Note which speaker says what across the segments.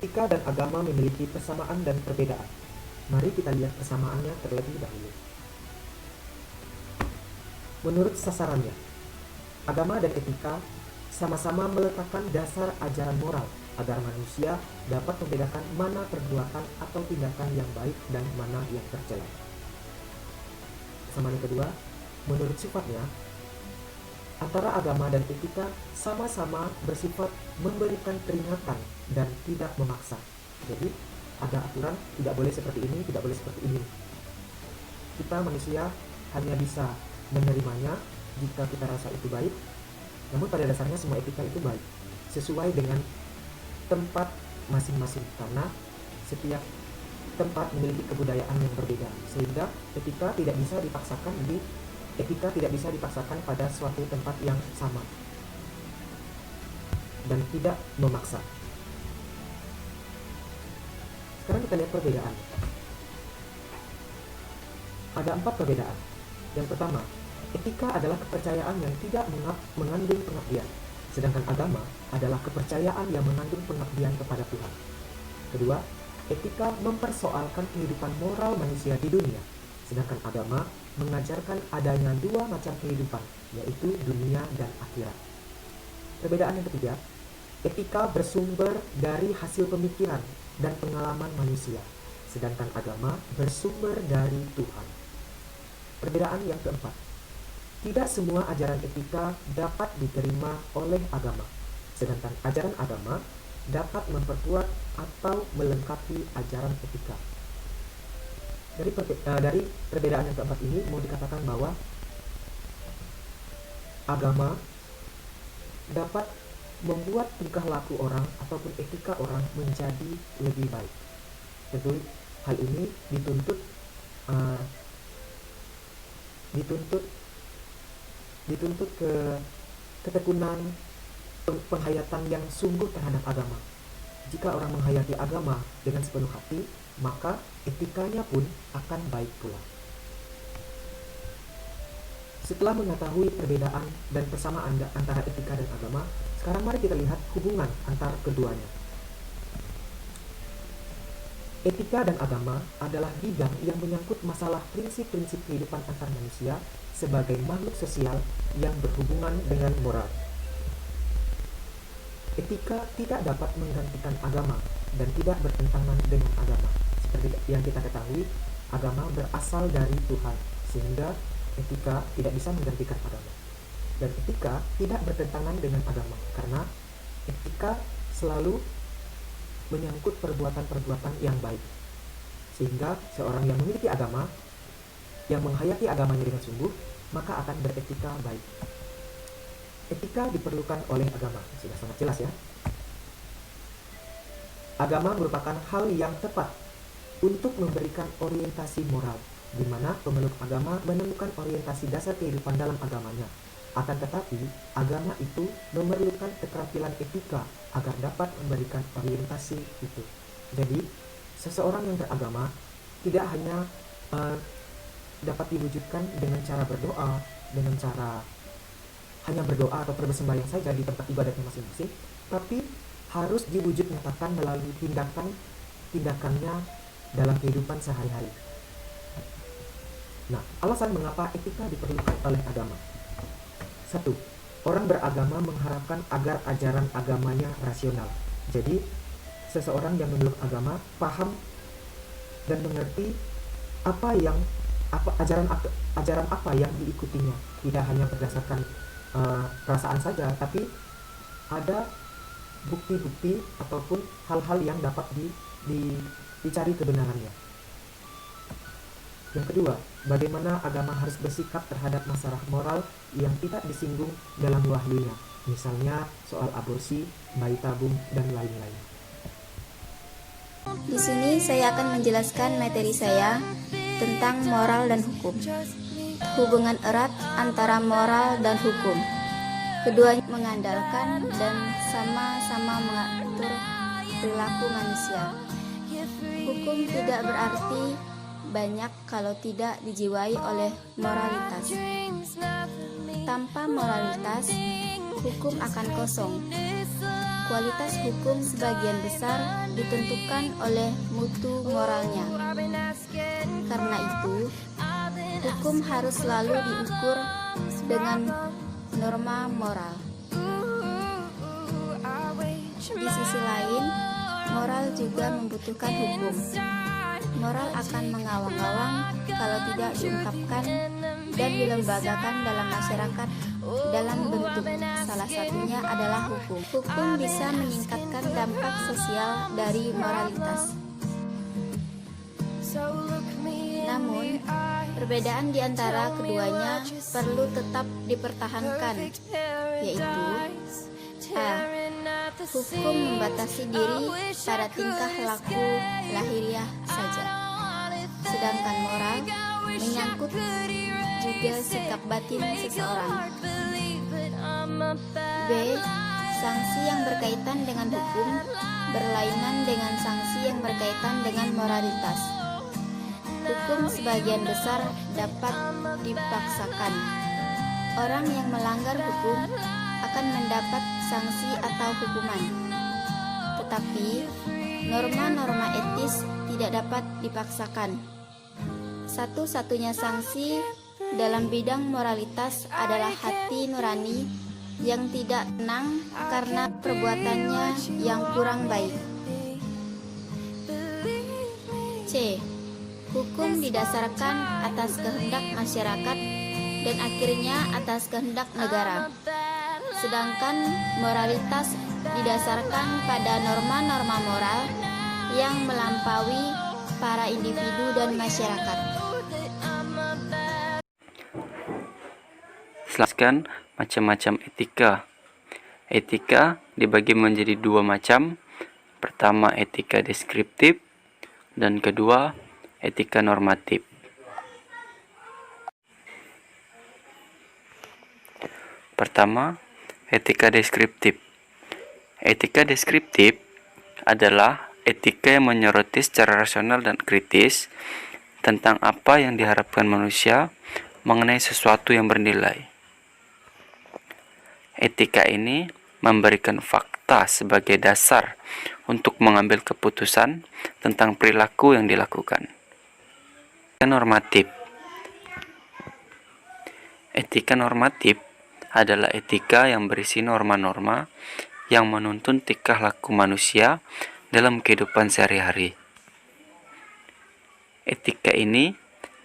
Speaker 1: Etika dan agama memiliki persamaan dan perbedaan. Mari kita lihat persamaannya terlebih dahulu. Menurut sasarannya, agama dan etika sama-sama meletakkan dasar ajaran moral agar manusia dapat membedakan mana perbuatan atau tindakan yang baik dan mana yang tercela. Persamaan yang kedua, menurut sifatnya, antara agama dan etika sama-sama bersifat memberikan peringatan dan tidak memaksa. Jadi, ada aturan tidak boleh seperti ini, tidak boleh seperti ini. Kita manusia hanya bisa menerimanya jika kita rasa itu baik, namun pada dasarnya semua etika itu baik, sesuai dengan tempat masing-masing, karena setiap tempat memiliki kebudayaan yang berbeda, sehingga etika tidak bisa dipaksakan pada suatu tempat yang sama dan tidak memaksa. Sekarang kita lihat perbedaan. Ada 4 perbedaan. Yang pertama, etika adalah kepercayaan yang tidak mengandung pengabdian, sedangkan agama adalah kepercayaan yang mengandung pengabdian kepada Tuhan. Kedua, etika mempersoalkan kehidupan moral manusia di dunia, sedangkan agama mengajarkan adanya 2 macam kehidupan, yaitu dunia dan akhirat. Perbedaan yang ketiga, etika bersumber dari hasil pemikiran dan pengalaman manusia, sedangkan agama bersumber dari Tuhan. Perbedaan yang keempat, tidak semua ajaran etika dapat diterima oleh agama, sedangkan ajaran agama dapat memperkuat atau melengkapi ajaran etika. Dari perbedaan yang keempat ini mau dikatakan bahwa agama dapat membuat tingkah laku orang ataupun etika orang menjadi lebih baik. Tentu hal ini dituntut ke ketekunan penghayatan yang sungguh terhadap agama. Jika orang menghayati agama dengan sepenuh hati, maka etikanya pun akan baik pula. Setelah mengetahui perbedaan dan persamaan antara etika dan agama, sekarang mari kita lihat hubungan antara keduanya. Etika dan agama adalah bidang yang menyangkut masalah prinsip-prinsip kehidupan antar manusia sebagai makhluk sosial yang berhubungan dengan moral. Etika tidak dapat menggantikan agama dan tidak bertentangan dengan agama. Seperti yang kita ketahui, agama berasal dari Tuhan, sehingga etika tidak bisa menggantikan agama. Dan etika tidak bertentangan dengan agama, karena etika selalu menyangkut perbuatan-perbuatan yang baik. Sehingga seorang yang memiliki agama, yang menghayati agamanya dengan sungguh, maka akan beretika baik. Etika diperlukan oleh agama, sudah sangat jelas ya. Agama merupakan hal yang tepat untuk memberikan orientasi moral, di mana pemeluk agama menemukan orientasi dasar kehidupan dalam agamanya. Akan tetapi, agama itu memerlukan keterampilan etika agar dapat memberikan orientasi itu. Jadi, seseorang yang beragama tidak hanya dapat diwujudkan dengan cara berdoa, dengan cara hanya berdoa atau bersembahyang saja di tempat ibadahnya masing-masing, tapi harus diwujud nyatakan melalui tindakannya dalam kehidupan sehari-hari. Nah, alasan mengapa etika diperlukan oleh agama. 1. Orang beragama mengharapkan agar ajaran agamanya rasional. Jadi, seseorang yang memeluk agama paham dan mengerti ajaran apa yang diikutinya. Tidak hanya berdasarkan perasaan saja, tapi ada bukti-bukti ataupun hal-hal yang dapat dicari kebenarannya. Yang kedua, bagaimana agama harus bersikap terhadap masalah moral yang tidak disinggung dalam wahyunya, misalnya soal aborsi, bayi tabung, dan lain-lain.
Speaker 2: Di sini saya akan menjelaskan materi saya tentang moral dan hukum. Hubungan erat antara moral dan hukum. Keduanya mengandalkan dan sama-sama mengatur perilaku manusia. Hukum tidak berarti banyak kalau tidak dijiwai oleh moralitas. Tanpa moralitas, hukum akan kosong. Kualitas hukum sebagian besar ditentukan oleh mutu moralnya. Karena itu, hukum harus selalu diukur dengan norma moral. Di sisi lain, moral juga membutuhkan hukum. Moral akan mengawang-awang kalau tidak diungkapkan dan dilembagakan dalam masyarakat dalam bentuk, salah satunya adalah hukum. Hukum bisa meningkatkan dampak sosial dari moralitas. Namun, perbedaan di antara keduanya perlu tetap dipertahankan, yaitu a. Hukum membatasi diri pada tingkah laku lahiriah saja, sedangkan moral menyangkut juga sikap batin seseorang. B. Sanksi yang berkaitan dengan hukum berlainan dengan sanksi yang berkaitan dengan moralitas. Hukum sebagian besar dapat dipaksakan. Orang yang melanggar hukum akan mendapat sanksi atau hukuman. Tetapi, norma-norma etis tidak dapat dipaksakan. Satu-satunya sanksi dalam bidang moralitas adalah hati nurani yang tidak tenang karena perbuatannya yang kurang baik. C. Hukum didasarkan atas kehendak masyarakat dan akhirnya atas kehendak negara. Sedangkan moralitas didasarkan pada norma-norma moral yang melampaui para individu dan masyarakat.
Speaker 3: Jelaskan macam-macam etika. Etika dibagi menjadi dua macam. Pertama, etika deskriptif, dan kedua, etika normatif. Pertama, etika deskriptif. Etika deskriptif adalah etika yang menyoroti secara rasional dan kritis tentang apa yang diharapkan manusia mengenai sesuatu yang bernilai. Etika ini memberikan fakta sebagai dasar untuk mengambil keputusan tentang perilaku yang dilakukan. Etika normatif. Etika normatif adalah etika yang berisi norma-norma yang menuntun tingkah laku manusia dalam kehidupan sehari-hari. Etika ini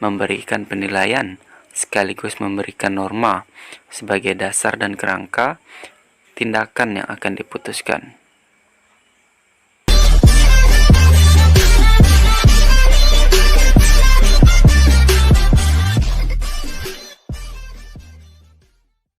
Speaker 3: memberikan penilaian sekaligus memberikan norma sebagai dasar dan kerangka tindakan yang akan diputuskan.